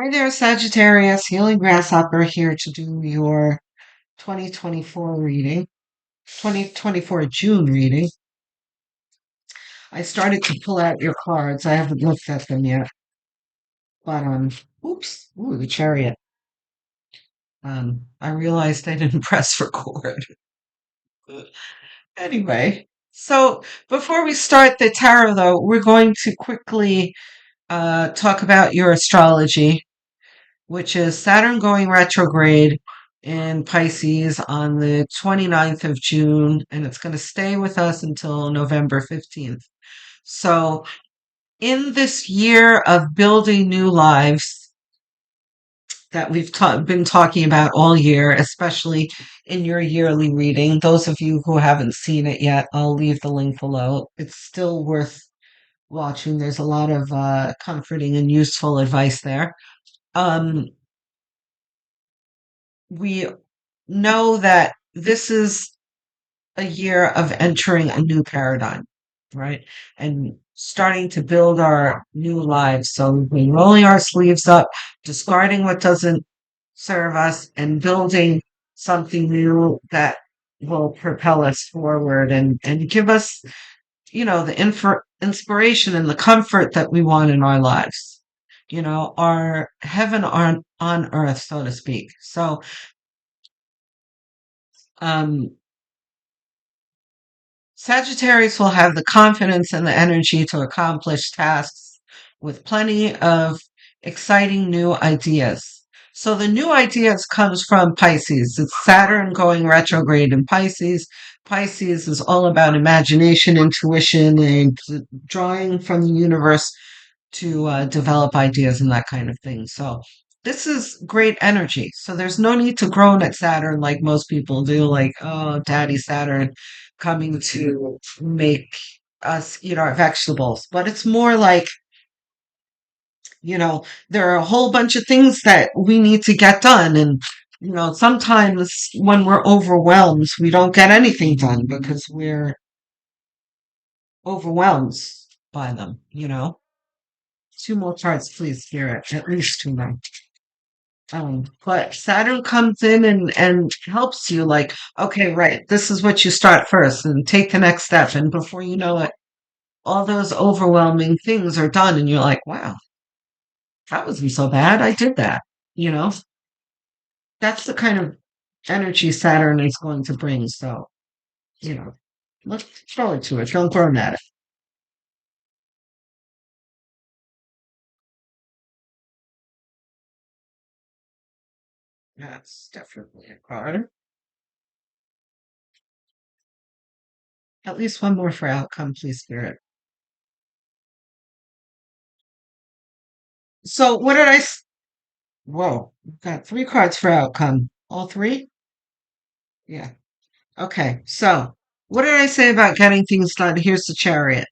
Hi there, Sagittarius, Healing Grasshopper here to do your 2024 reading, 2024 June reading. I started to pull out your cards. I haven't looked at them yet, but oops, ooh, the Chariot. I realized I didn't press record. Anyway, so before we start the tarot, though, we're going to quickly talk about your astrology, which is Saturn going retrograde in Pisces on the 29th of June, and it's going to stay with us until November 15th. So, in this year of building new lives that we've been talking about all year, especially in your yearly reading, those of you who haven't seen it yet, I'll leave the link below. It's still worth watching. There's a lot of comforting and useful advice there. Um, we know that this is a year of entering a new paradigm, right? And starting to build our new lives. So we've been rolling our sleeves up, discarding what doesn't serve us, and building something new that will propel us forward and give us, the inspiration and the comfort that we want in our lives. Our heaven on earth, so to speak. So, um, Sagittarius will have the confidence and the energy to accomplish tasks with plenty of exciting new ideas. So the new ideas comes from Pisces. It's Saturn going retrograde in Pisces. Pisces is all about imagination, intuition, and drawing from the universe to develop ideas and that kind of thing. So this is great energy. So there's no need to groan at Saturn like most people do, like, oh, Daddy Saturn coming to make us eat our vegetables. But it's more like, there are a whole bunch of things that we need to get done. And, sometimes when we're overwhelmed, we don't get anything done because we're overwhelmed by them. Two more cards, please, Spirit. At least two more. But Saturn comes in and helps you like, okay, right, this is what you start first and take the next step. And before you know it, all those overwhelming things are done. And you're like, wow, that wasn't so bad. I did that. You know, that's the kind of energy Saturn is going to bring. So, look forward to it. Don't groan at it. That's definitely a card. At least one more for outcome, please, Spirit. So, what did Whoa, we've got three cards for outcome. All three? Yeah. Okay. So, what did I say about getting things done? Here's the Chariot.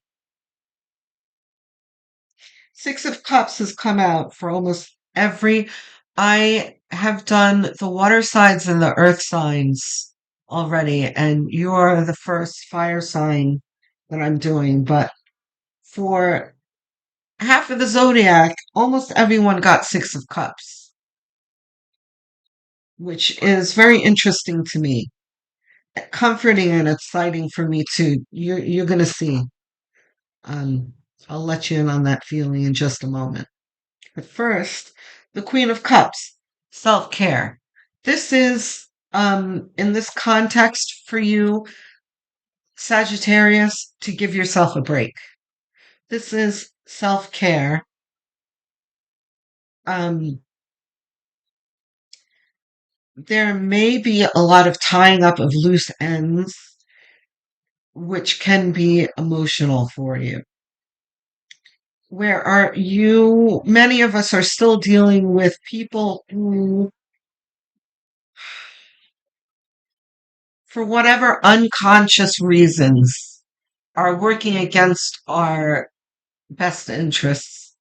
Six of Cups has come out for almost every. I have done the water signs and the earth signs already, and you are the first fire sign that I'm doing. But for half of the zodiac, almost everyone got Six of Cups, which is very interesting to me. Comforting and exciting for me too. You're gonna see. Um, I'll let you in on that feeling in just a moment. But first, the Queen of Cups, self-care. This is in this context for you, Sagittarius, to give yourself a break. This is self-care. Um, there may be a lot of tying up of loose ends, which can be emotional for you. Where are you? Many of us are still dealing with people who, for whatever unconscious reasons, are working against our best interests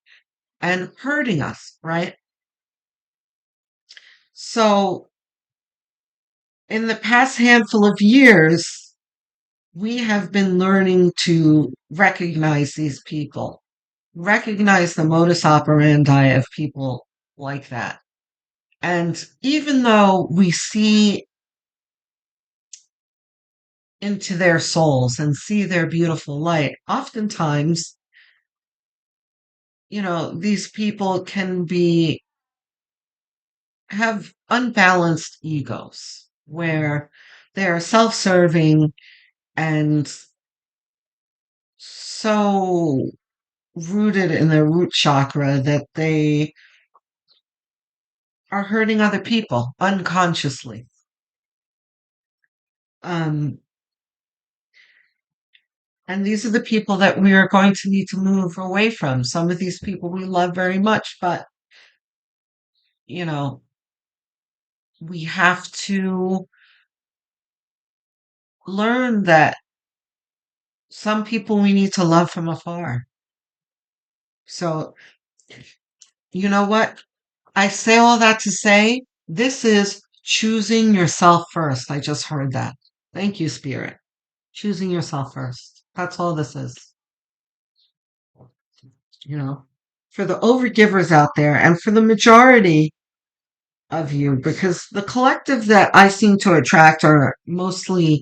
and hurting us, right? So, in the past handful of years, we have been learning to recognize these people, recognize the modus operandi of people like that. And even though we see into their souls and see their beautiful light, oftentimes, these people can have unbalanced egos where they're self-serving and so rooted in their root chakra that they are hurting other people unconsciously. Um, and these are the people that we are going to need to move away from. Some of these people we love very much, but, you know, we have to learn that some people we need to love from afar. So, you know what? I say all that to say this is choosing yourself first. I just heard that. Thank you, Spirit. Choosing yourself first. That's all this is, you know, for the overgivers out there and for the majority of you, because the collective that I seem to attract are mostly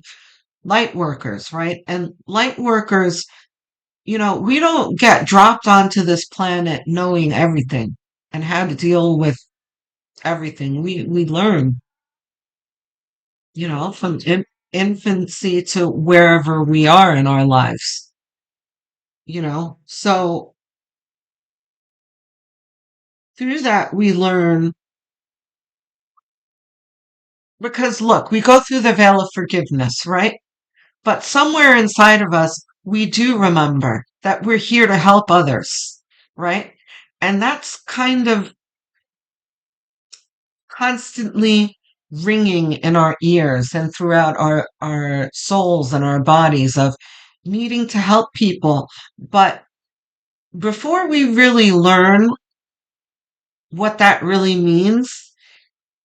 light workers, right? And light workers, we don't get dropped onto this planet knowing everything and how to deal with everything. We learn, from infancy to wherever we are in our lives, So through that, we learn because look, we go through the veil of forgiveness, right? But somewhere inside of us, we do remember that we're here to help others, right? And that's kind of constantly ringing in our ears and throughout our souls and our bodies of needing to help people. But before we really learn what that really means,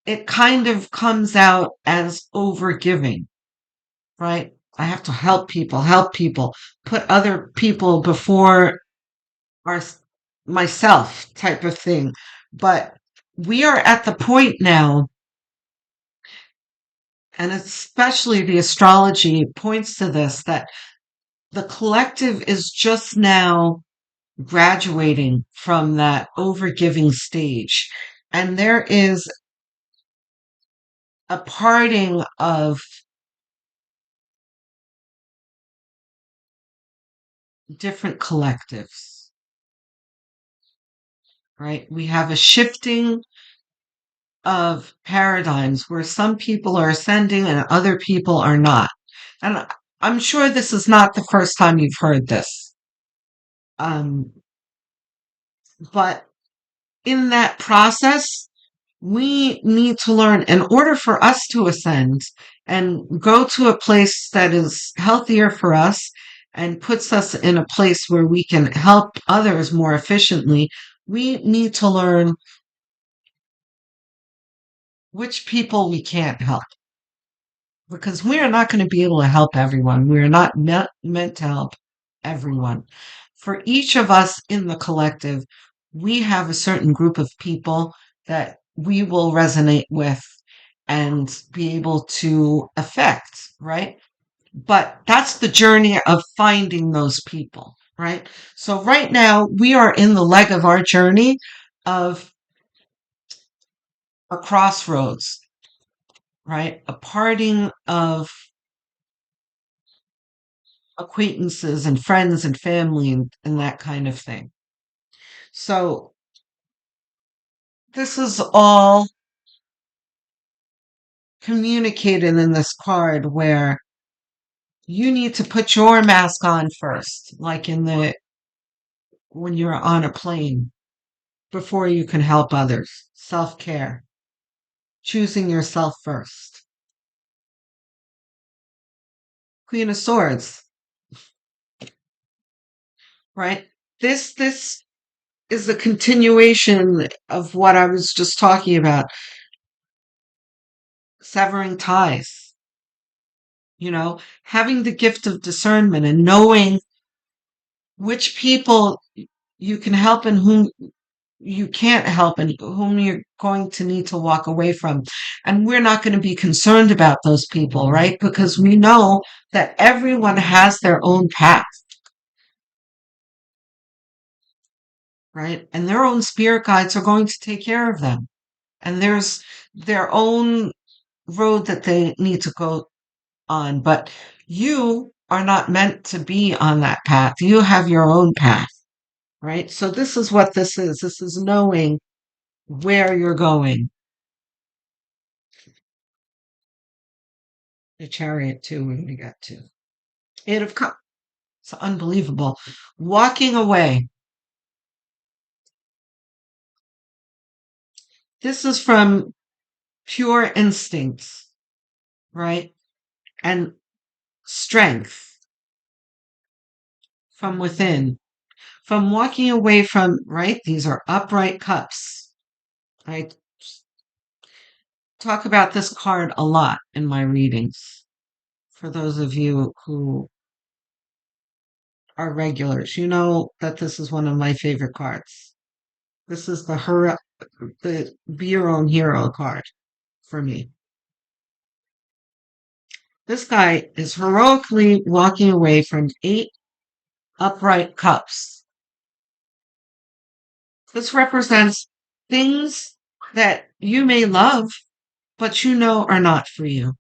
it kind of comes out as overgiving, right? I have to help people, put other people before our myself type of thing. But we are at the point now, and especially the astrology points to this, that the collective is just now graduating from that overgiving stage. And there is a parting of different collectives, right? We have a shifting of paradigms where some people are ascending and other people are not. And I'm sure this is not the first time you've heard this. Um, but in that process, we need to learn in order for us to ascend and go to a place that is healthier for us and puts us in a place where we can help others more efficiently. We need to learn which people we can't help because we are not going to be able to help everyone. We are not meant to help everyone. For each of us in the collective, we have a certain group of people that we will resonate with and be able to affect, right? But that's the journey of finding those people, right? So right now we are in the leg of our journey of a crossroads, right? A parting of acquaintances and friends and family and that kind of thing. So this is all communicated in this card where you need to put your mask on first, like when you're on a plane, before you can help others. Self-care, choosing yourself first. Queen of Swords, right? This is the continuation of what I was just talking about, severing ties, having the gift of discernment and knowing which people you can help and whom you can't help and whom you're going to need to walk away from. And we're not going to be concerned about those people, right? Because we know that everyone has their own path, right? And their own spirit guides are going to take care of them. And there's their own road that they need to go on. But you are not meant to be on that path. You have your own path, right? So this is what this is. This is knowing where you're going. The chariot too, we're gonna get to. Eight of Cups. It's unbelievable. Walking away. This is from pure instincts, right? And strength from within. From walking away from, right? These are upright cups. I talk about this card a lot in my readings. For those of you who are regulars, you know that this is one of my favorite cards. This is the Be Your Own Hero card for me. This guy is heroically walking away from 8 upright cups. This represents things that you may love, but you know are not for you.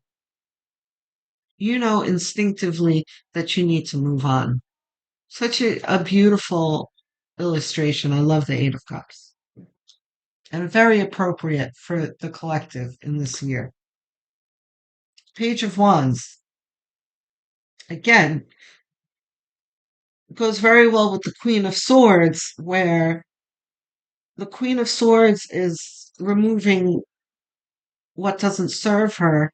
You know instinctively that you need to move on. Such a beautiful illustration. I love the 8 of Cups. And very appropriate for the collective in this year. Page of Wands. Again, goes very well with the Queen of Swords, where the Queen of Swords is removing what doesn't serve her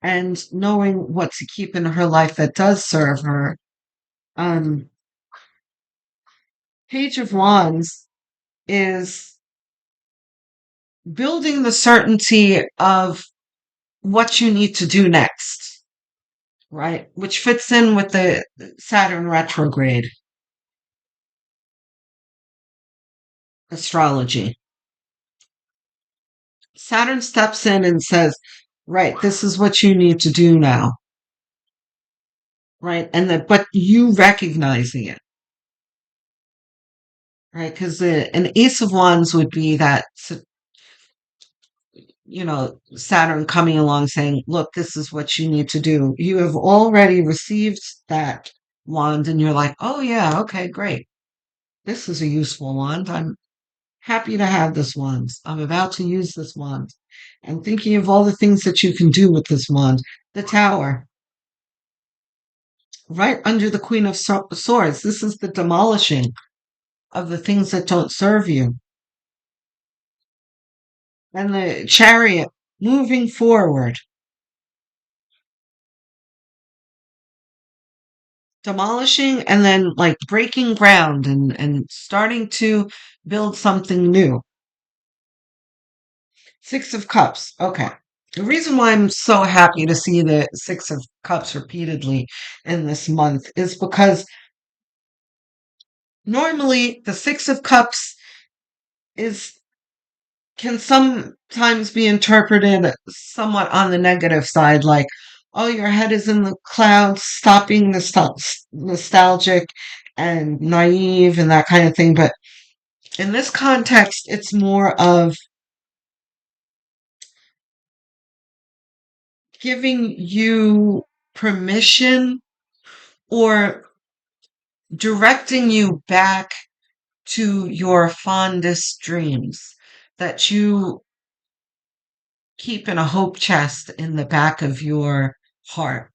and knowing what to keep in her life that does serve her. Um, Page of Wands is building the certainty of what you need to do next, right? Which fits in with the Saturn retrograde astrology. Saturn steps in and says, right, this is what you need to do now, right? And that, but you recognizing it, right? Because an Ace of Wands would be that, Saturn coming along saying, look, this is what you need to do. You have already received that wand and you're like, oh yeah, okay, great. This is a useful wand. I'm happy to have this wand. I'm about to use this wand. And thinking of all the things that you can do with this wand. The Tower, right under the Queen of Swords. This is the demolishing of the things that don't serve you. And the Chariot, moving forward. Demolishing and then like breaking ground and starting to build something new. 6 of Cups. Okay. The reason why I'm so happy to see the 6 of Cups repeatedly in this month is because normally the 6 of Cups is can sometimes be interpreted somewhat on the negative side, like, oh, your head is in the clouds, stopping nostalgic and naive and that kind of thing. But in this context, it's more of giving you permission or directing you back to your fondest dreams that you keep in a hope chest in the back of your heart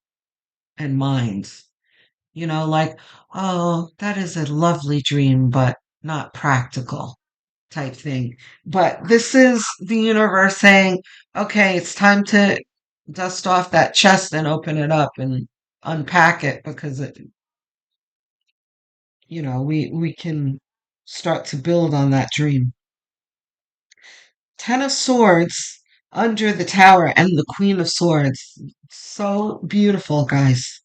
and mind. Like, oh, that is a lovely dream, but not practical type thing. But this is the universe saying, okay, it's time to dust off that chest and open it up and unpack it because we can start to build on that dream. 10 of Swords under the Tower and the Queen of Swords. So beautiful, guys.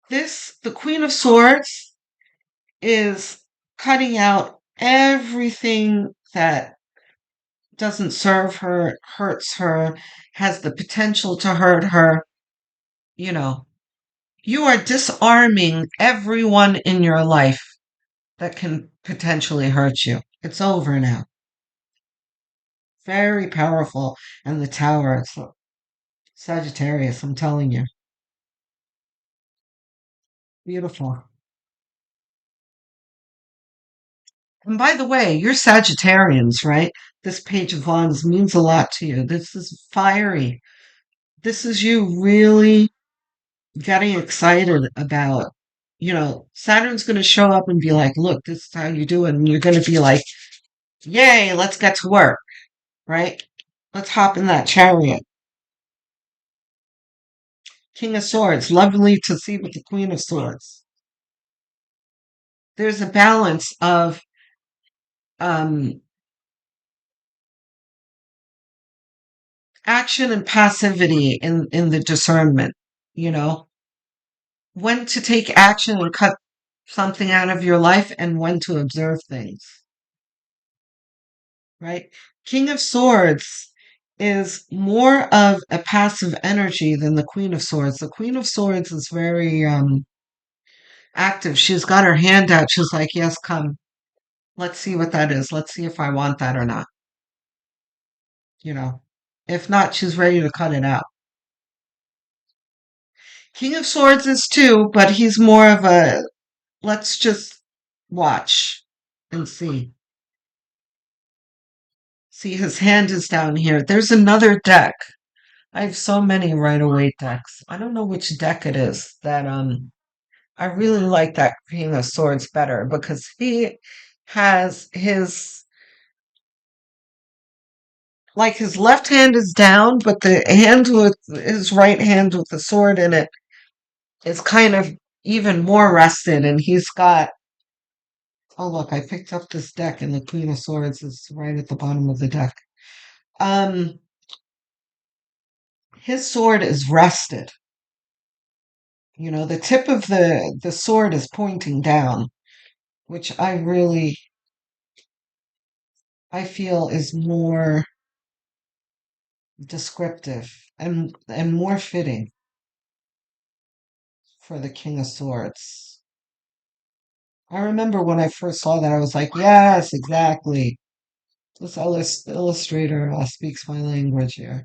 The Queen of Swords is cutting out everything that doesn't serve her, hurts her, has the potential to hurt her. You know, you are disarming everyone in your life that can potentially hurt you. It's over now. Very powerful. And the tower, it's Sagittarius, I'm telling you. Beautiful. And by the way, you're Sagittarians, right? This Page of Wands means a lot to you. This is fiery. This is you really getting excited about, Saturn's going to show up and be like, look, this is how you do it. And you're going to be like, yay, let's get to work, right? Let's hop in that chariot. King of Swords, lovely to see with the Queen of Swords. There's a balance of um, action and passivity in the discernment, you know, when to take action and cut something out of your life and when to observe things, right? King of Swords is more of a passive energy than the Queen of Swords. The Queen of Swords is very active. She's got her hand out. She's like, yes, come. Let's see what that is. Let's see if I want that or not. You know, if not, she's ready to cut it out. King of Swords is too, but he's more of a let's just watch and see. See, his hand is down here. There's another deck. I have so many Rider-Waite decks. I don't know which deck it is that I really like that King of Swords better because he has his left hand is down, but the hand with his right hand with the sword in it is kind of even more rested, and he's got. Oh look, I picked up this deck, and the Queen of Swords is right at the bottom of the deck. Um, his sword is rested. The tip of the sword is pointing down, which I feel is more descriptive and more fitting for the King of Swords. I remember when I first saw that, I was like, yes, exactly. This illustrator speaks my language here.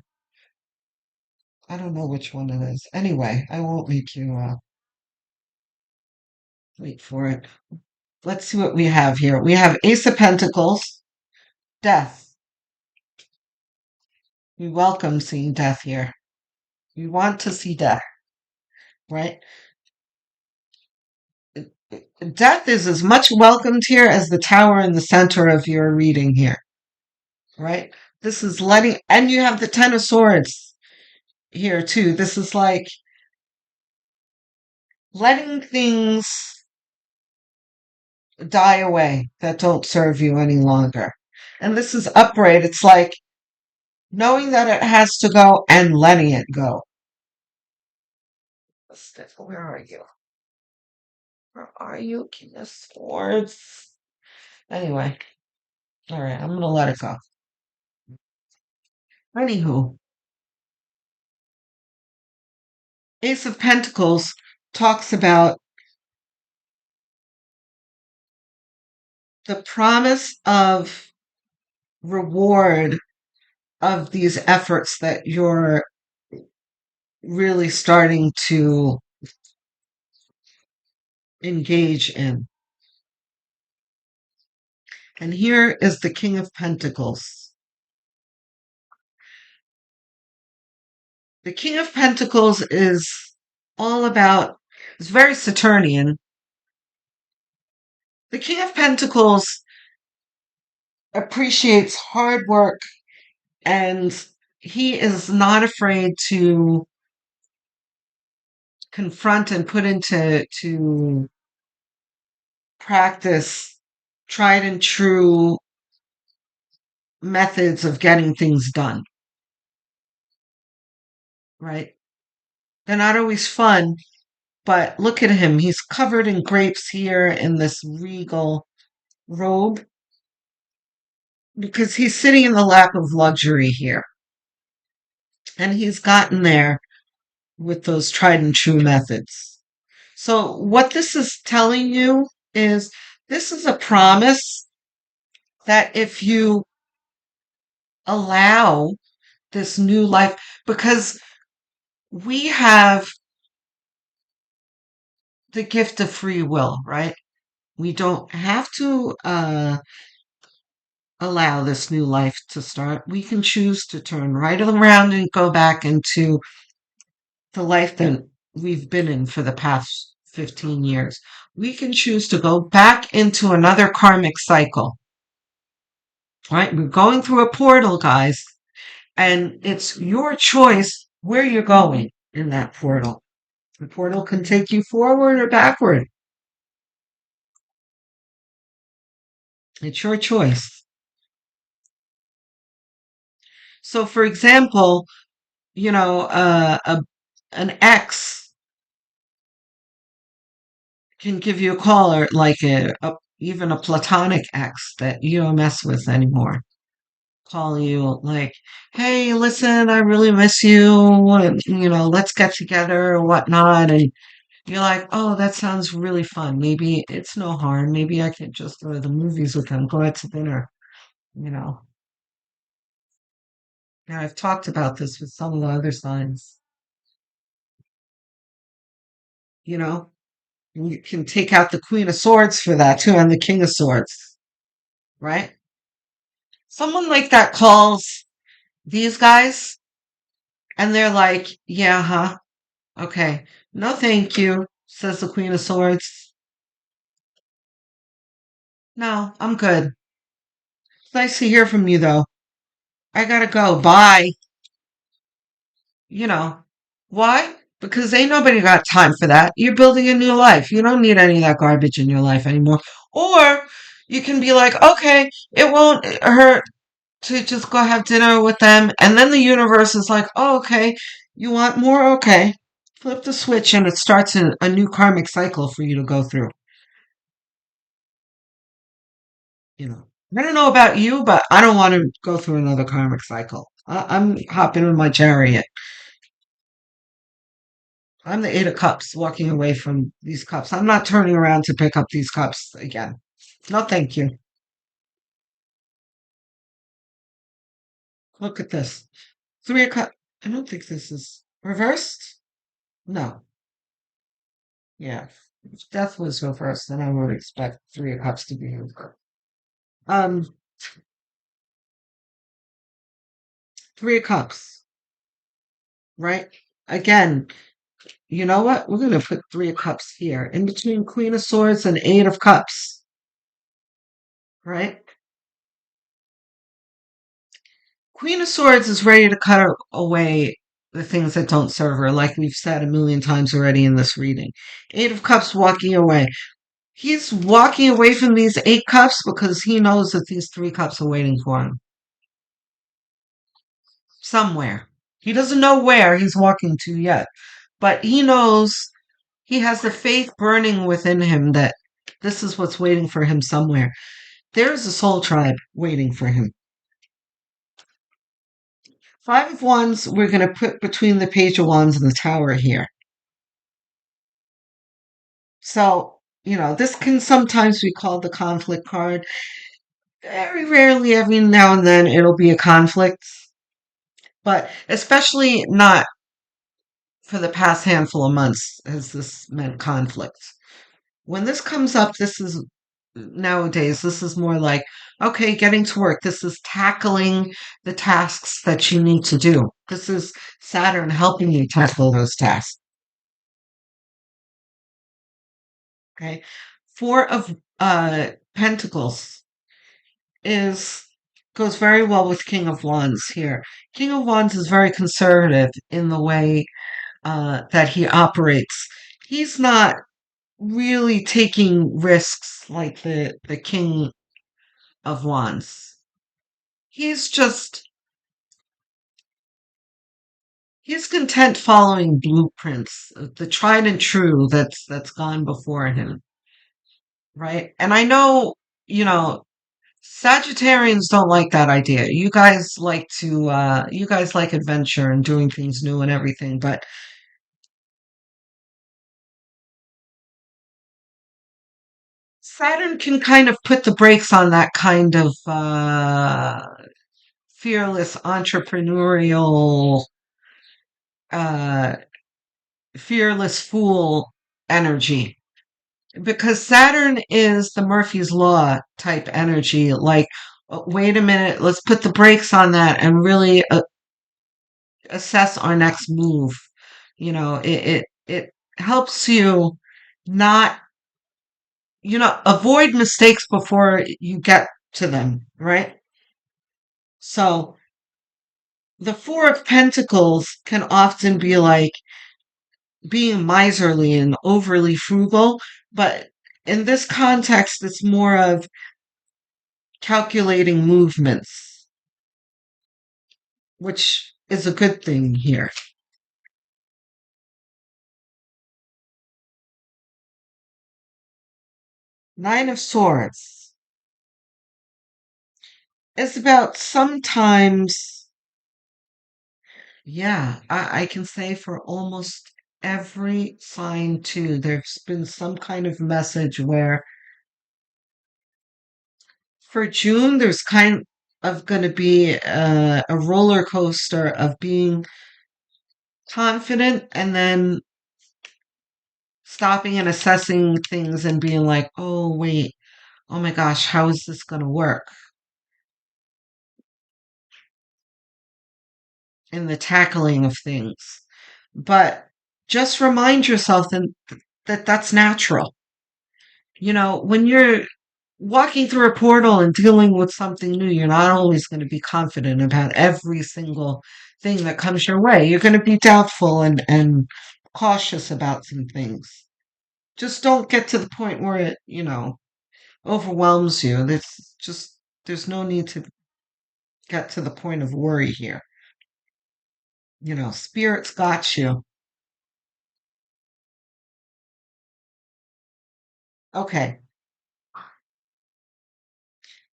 I don't know which one it is. Anyway, I won't make you wait for it. Let's see what we have here. We have Ace of Pentacles, Death. We welcome seeing death here. We want to see death, right? Death is as much welcomed here as the tower in the center of your reading here, right? This is and you have the Ten of Swords here too. This is like letting things die away that don't serve you any longer. And this is upright. It's like knowing that it has to go and letting it go. Where are you? Where are you, King of Swords? Anyway, all right, I'm gonna let it go. Anywho, Ace of Pentacles talks about the promise of reward of these efforts that you're really starting to engage in. And here is the King of Pentacles. The King of Pentacles is all about, it's very Saturnian. The King of Pentacles appreciates hard work, and he is not afraid to confront and put into practice tried and true methods of getting things done, right? They're not always fun, but look at him. He's covered in grapes here in this regal. robe because he's sitting in the lap of luxury here. And he's gotten there with those tried and true methods. So, what this is telling you is this is a promise that if you allow this new life, because we have the gift of free will, right? We don't have to allow this new life to start. We can choose to turn right around and go back into the life that we've been in for the past 15 years. We can choose to go back into another karmic cycle, right? We're going through a portal, guys, and it's your choice where you're going in that portal. The portal can take you forward or backward. It's your choice. So, for example, you know, an ex can give you a call, or like even a platonic ex that you don't mess with anymore. Call you like, hey, listen, I really miss you, and let's get together or whatnot. And you're like, oh, that sounds really fun. Maybe it's no harm. Maybe I could just go to the movies with them, go out to dinner, you know. Now I've talked about this with some of the other signs, you know. You can take out the Queen of Swords for that too, and the King of Swords, right? Someone like that calls these guys and they're like, yeah, huh? Okay. No, thank you, says the Queen of Swords. No, I'm good. It's nice to hear from you, though. I gotta go. Bye. You know. Why? Because ain't nobody got time for that. You're building a new life. You don't need any of that garbage in your life anymore. Or you can be like, okay, it won't hurt to just go have dinner with them. And then the universe is like, oh, okay, you want more? Okay. Flip the switch and it starts a new karmic cycle for you to go through. You know, I don't know about you, but I don't want to go through another karmic cycle. I'm hopping in my chariot. I'm the Eight of Cups walking away from these cups. I'm not turning around to pick up these cups again. No, thank you. Look at this. Three of Cups. I don't think this is reversed. No. Yeah. If death was reversed, then I would expect Three of Cups to be reversed. Um, Three of Cups, right? Again, you know what? We're going to put Three of Cups here in between Queen of Swords and Eight of Cups, right? Queen of Swords is ready to cut away the things that don't serve her, like we've said a million times already in this reading. Eight of Cups walking away. He's walking away from these eight cups because he knows that these three cups are waiting for him somewhere. He doesn't know where he's walking to yet, but he knows he has the faith burning within him that this is what's waiting for him somewhere. There's a soul tribe waiting for him. Five of Wands, we're going to put between the Page of Wands and the Tower here. So, this can sometimes be called the conflict card. Very rarely, every now and then, it'll be a conflict, but especially not for the past handful of months has this meant conflict. When this comes up, this is nowadays, this is more like, okay, getting to work. This is tackling the tasks that you need to do. This is Saturn helping you tackle those tasks. Okay. Four of Pentacles is goes very well with King of Wands here. King of Wands is very conservative in the way that he operates. He's not really taking risks like the King of Wands. He's just he's content following blueprints, the tried and true that's gone before him, right? And I know you know, Sagittarians don't like that idea. You guys like adventure and doing things new and everything, but Saturn can kind of put the brakes on that kind of fearless entrepreneurial, uh, fearless fool energy. Because Saturn is the Murphy's Law type energy. Like, wait a minute, let's put the brakes on that and really assess our next move. It helps you not, avoid mistakes before you get to them, right? So the Four of Pentacles can often be like being miserly and overly frugal, but in this context, it's more of calculating movements, which is a good thing here. Nine of Swords is about sometimes, yeah, I can say for almost every sign too, there's been some kind of message where for June, there's kind of going to be a roller coaster of being confident and then stopping and assessing things and being like, oh, wait, oh my gosh, how is this going to work in the tackling of things? But just remind yourself that that's natural. When you're walking through a portal and dealing with something new, you're not always going to be confident about every single thing that comes your way. You're going to be doubtful and cautious about some things. Just don't get to the point where it, overwhelms you. There's no need to get to the point of worry here. Spirit's got you. Okay.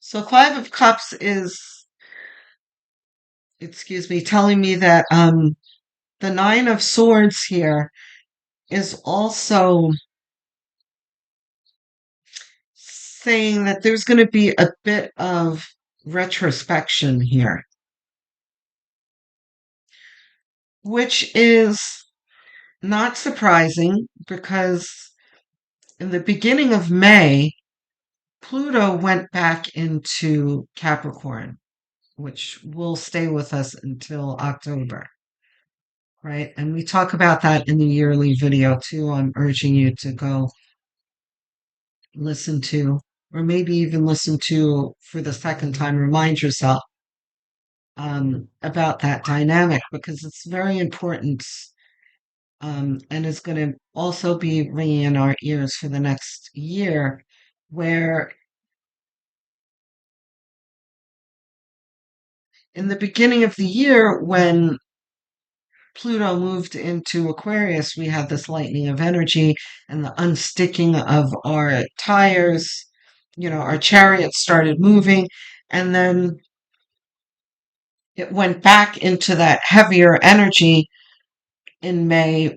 So Five of Cups is, excuse me, telling me that the Nine of Swords here is also saying that there's going to be a bit of retrospection here, which is not surprising because in the beginning of May, Pluto went back into Capricorn, which will stay with us until October, right? And we talk about that in the yearly video too. I'm urging you to go listen to, or maybe even listen to for the second time, remind yourself about that dynamic because it's very important and is going to also be ringing in our ears for the next year, where in the beginning of the year, when Pluto moved into Aquarius, we had this lightning of energy and the unsticking of our tires. Our chariots started moving, and then it went back into that heavier energy in May,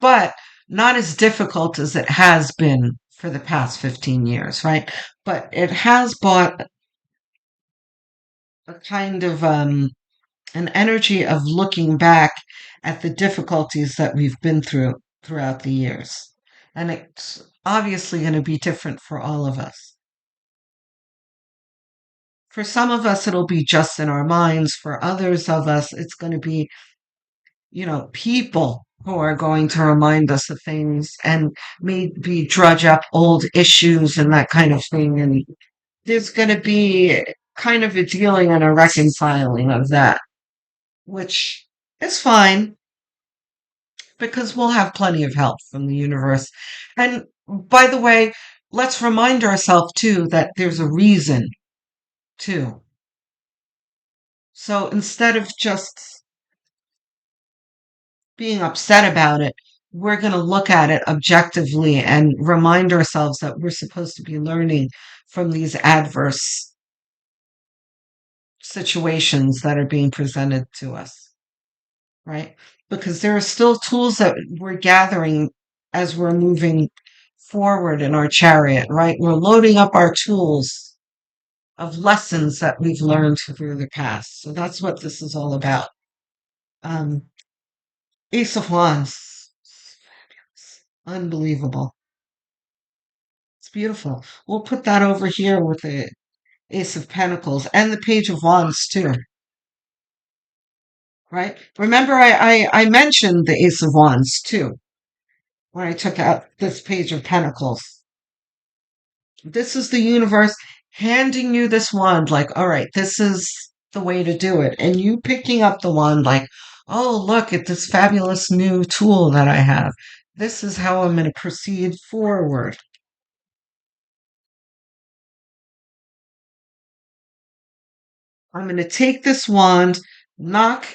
but not as difficult as it has been for the past 15 years, right? But it has brought a kind of an energy of looking back at the difficulties that we've been through throughout the years. And it's obviously going to be different for all of us. For some of us, it'll be just in our minds. For others of us, it's going to be, people who are going to remind us of things and maybe drudge up old issues and that kind of thing. And there's going to be kind of a dealing and a reconciling of that, which is fine because we'll have plenty of help from the universe. And by the way, let's remind ourselves too that there's a reason too. So instead of just being upset about it, we're going to look at it objectively and remind ourselves that we're supposed to be learning from these adverse situations that are being presented to us, right? Because there are still tools that we're gathering as we're moving forward in our chariot, right? We're loading up our tools of lessons that we've learned through the past. So that's what this is all about. Um, Ace of Wands. Unbelievable. It's beautiful. We'll put that over here with the Ace of Pentacles and the Page of Wands too, right? Remember, I mentioned the Ace of Wands too when I took out this Page of Pentacles. This is the universe handing you this wand, like, all right, this is the way to do it. And you picking up the wand, like, oh, look at this fabulous new tool that I have. This is how I'm going to proceed forward. I'm going to take this wand, knock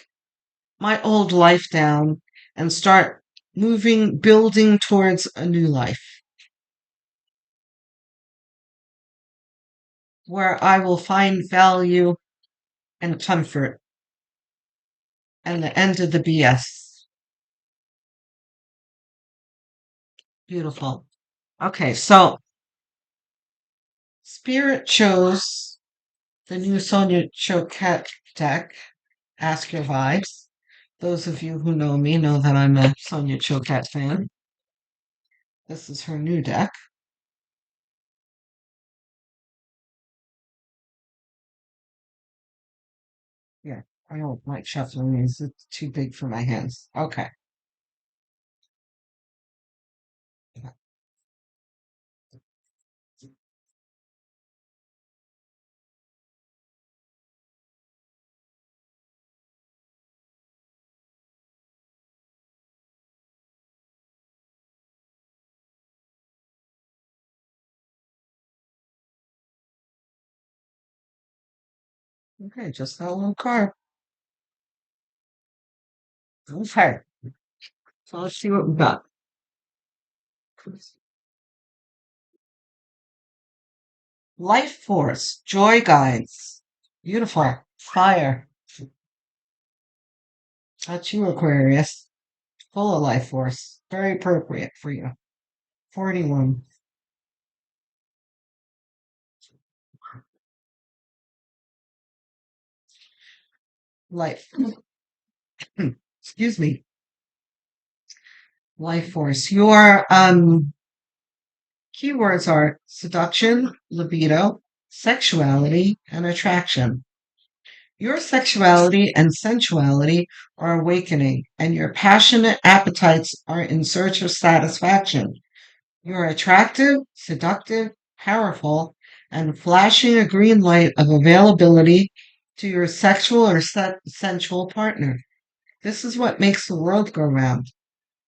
my old life down, and start moving, building towards a new life where I will find value and comfort and the end of the BS. Beautiful. Okay, so Spirit chose the new Sonia Choquette deck, Ask Your Vibes. Those of you who know me know that I'm a Sonia Choquette fan. This is her new deck. Yeah, I don't like shuffling these. It's too big for my hands. Okay. Okay, just that one card. Okay. So let's see what we got. Life Force, Joy Guides. Beautiful. Fire. That's you, Aquarius. Full of life force. Very appropriate for you. 41. Life. Excuse me. Life force. Your keywords are seduction, libido, sexuality, and attraction. Your sexuality and sensuality are awakening, and your passionate appetites are in search of satisfaction. You're attractive, seductive, powerful, and flashing a green light of availability to your sexual or sensual partner. This is what makes the world go round.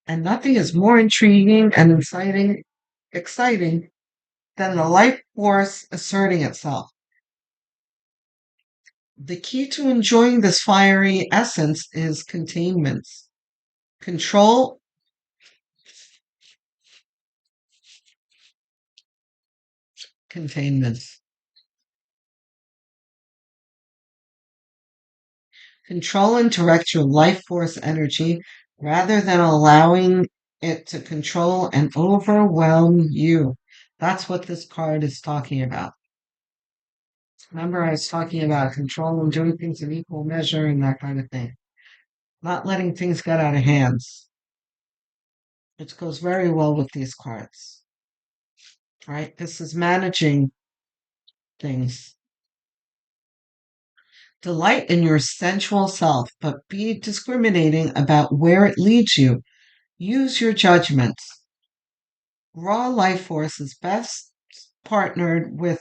And nothing is more intriguing and exciting than the life force asserting itself. The key to enjoying this fiery essence is containment. Control, containment. Control and direct your life force energy rather than allowing it to control and overwhelm you. That's what this card is talking about. Remember, I was talking about control and doing things in equal measure and that kind of thing. Not letting things get out of hands. It goes very well with these cards, right? This is managing things. Delight in your sensual self, but be discriminating about where it leads you. Use your judgments. Raw life force is best partnered with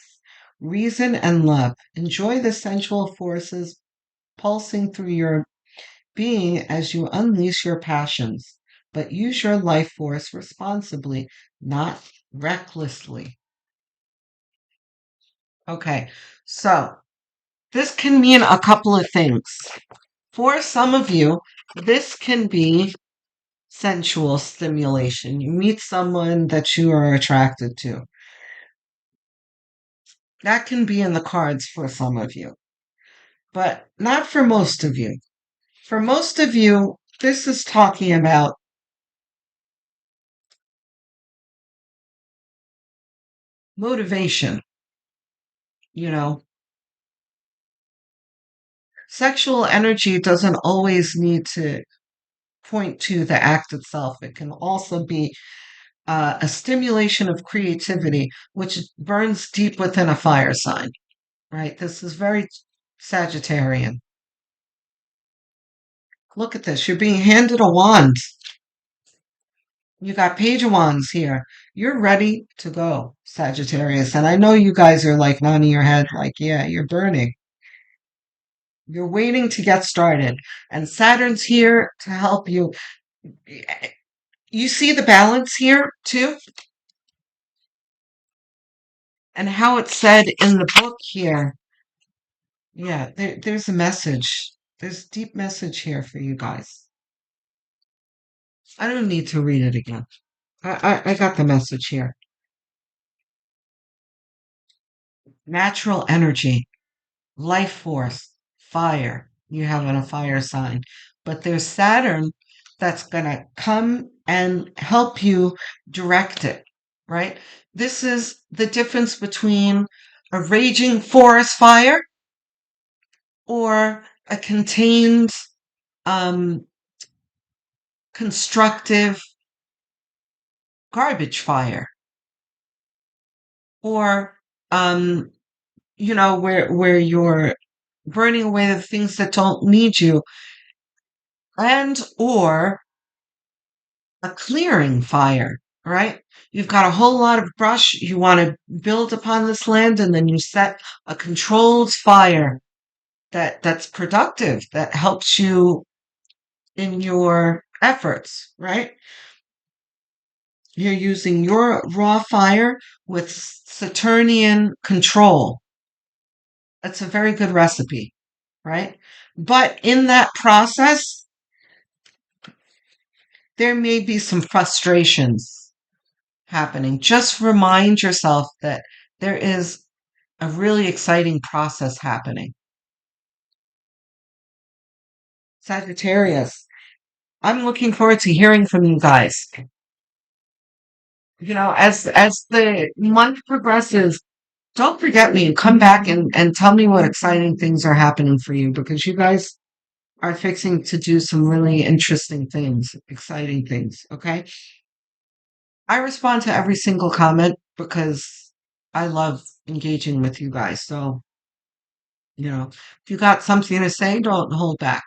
reason and love. Enjoy the sensual forces pulsing through your being as you unleash your passions, but use your life force responsibly, not recklessly. Okay, so this can mean a couple of things. For some of you, this can be sensual stimulation. You meet someone that you are attracted to. That can be in the cards for some of you, but not for most of you. For most of you, this is talking about motivation. You know, sexual energy doesn't always need to point to the act itself. It can also be a stimulation of creativity, which burns deep within a fire sign, right? This is very Sagittarian. Look at this. You're being handed a wand. You got Page of Wands here. You're ready to go, Sagittarius. And I know you guys are like nodding your head, like, yeah, you're burning. You're waiting to get started. And Saturn's here to help you. You see the balance here, too? And how it's said in the book here. Yeah, there's a message. There's a deep message here for you guys. I don't need to read it again. I got the message here. Natural energy, life force, fire. You have on a fire sign. But there's Saturn that's going to come and help you direct it, right? This is the difference between a raging forest fire or a contained, um, constructive garbage fire, or um, where you're burning away the things that don't need you, and or a clearing fire, right? You've got a whole lot of brush. You want to build upon this land, and then you set a controlled fire that's productive, that helps you in your efforts, right? You're using your raw fire with Saturnian control. That's a very good recipe, right? But in that process, there may be some frustrations happening. Just remind yourself that there is a really exciting process happening. Sagittarius, I'm looking forward to hearing from you guys. As the month progresses, don't forget me and come back and tell me what exciting things are happening for you, because you guys are fixing to do some really interesting things, exciting things, okay? I respond to every single comment because I love engaging with you guys. So, if you got something to say, don't hold back.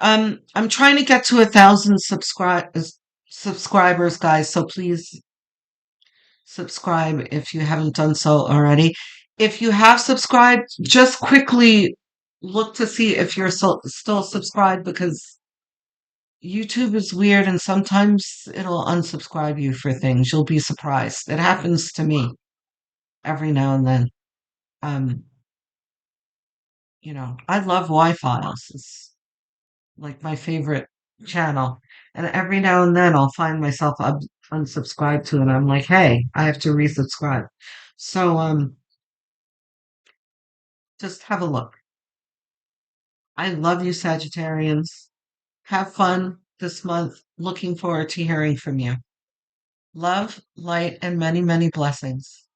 I'm trying to get to 1,000 subscribers, guys. So please subscribe if you haven't done so already. If you have subscribed, just quickly look to see if you're still subscribed, because YouTube is weird and sometimes it'll unsubscribe you for things. You'll be surprised. It happens to me every now and then. Um, I love Y-Files. It's like my favorite channel. And every now and then I'll find myself unsubscribed to it. I'm like, hey, I have to resubscribe. So just have a look. I love you, Sagittarians. Have fun this month. Looking forward to hearing from you. Love, light, and many, many blessings.